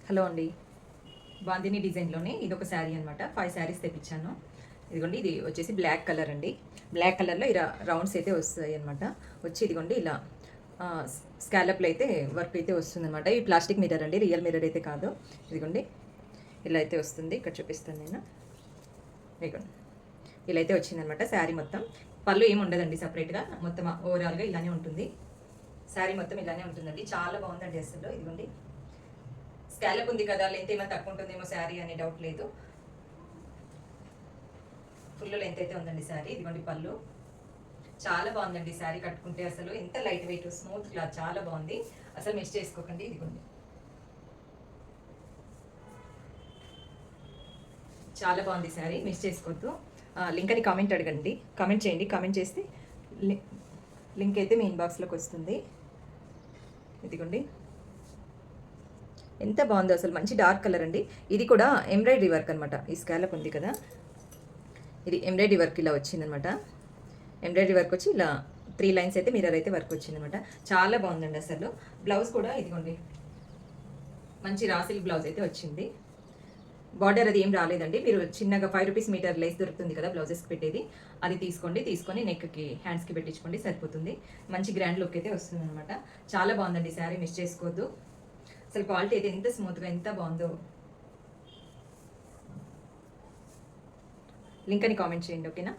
Hello అండి. బాందిని డిజైన్లోనే ఇది ఒక శారీ అనమాట. 5 శారీస్ తెప్పించాను. ఇదిగోండి, ఇది వచ్చేసి బ్లాక్ కలర్ అండి. బ్లాక్ కలర్లో ఇలా రౌండ్స్ అయితే వస్తాయి అనమాట. వచ్చి ఇదిగోండి ఇలా స్కాలప్లో అయితే వర్క్ అయితే వస్తుందన్నమాట. ఈ ప్లాస్టిక్ మిర్రర్ అండి, రియల్ మిర్రర్ అయితే కాదు. ఇదిగోండి ఇలా అయితే వస్తుంది. ఇక్కడ చూపిస్తాను నేను. ఇదిగోండి ఇలా అయితే వచ్చిందనమాట శారీ మొత్తం. పళ్ళు ఏమి ఉండదండి సపరేట్గా, మొత్తం ఓవరాల్గా ఇలానే ఉంటుంది. శారీ మొత్తం ఇలానే ఉంటుందండి. చాలా బాగుందండి అసలు. ఇదిగోండి స్కాలప్ ఉంది కదా, లెంత్ ఏమైనా తక్కువ ఉంటుందేమో శారీ అనే డౌట్ లేదు. ఫుల్ లెంత్ అయితే ఉందండి శారీ. ఇదిగోండి పళ్ళు. చాలా బాగుందండి శారీ. కట్టుకుంటే అసలు ఎంత లైట్ వెయిట్ స్మూత్ క్లాత్, చాలా బాగుంది. అసలు మిస్ చేసుకోకండి. ఇదిగోండి చాలా బాగుంది శారీ, మిస్ చేసుకోవద్దు. లింక్ అని కామెంట్ అడగండి, కామెంట్ చేయండి. కామెంట్ చేస్తే లింక్ అయితే మీ ఇన్బాక్స్లోకి వస్తుంది. ఇదిగోండి ఎంత బాగుందో అసలు, మంచి డార్క్ కలర్ అండి. ఇది కూడా ఎంబ్రాయిడరీ వర్క్ అనమాట. ఈ స్కాలప్ ఉంది కదా, ఇది ఎంబ్రాయిడరీ వర్క్ ఇలా వచ్చిందనమాట. ఎంబ్రాయిడరీ వర్క్ వచ్చి ఇలా 3 లైన్స్ అయితే మిర్రర్ అయితే వర్క్ వచ్చిందనమాట. చాలా బాగుందండి అసలు. బ్లౌజ్ కూడా ఇదిగోండి మంచి రాసిల్ బ్లౌజ్ అయితే వచ్చింది. బార్డర్ అది ఏం రాలేదండి. మీరు చిన్నగా 5 రూపీస్ మీటర్ లేస్ దొరుకుతుంది కదా బ్లౌజెస్కి పెట్టేది, అది తీసుకొని నెక్కి హ్యాండ్స్కి పెట్టించుకోండి, సరిపోతుంది. మంచి గ్రాండ్ లుక్ అయితే వస్తుంది అనమాట. చాలా బాగుందండి శారీ, మిస్ చేసుకోవద్దు. అసలు క్వాలిటీ అయితే ఎంత స్మూత్గా, ఎంత బాగుందో. లింక్ అని కామెంట్ చేయండి, ఓకేనా.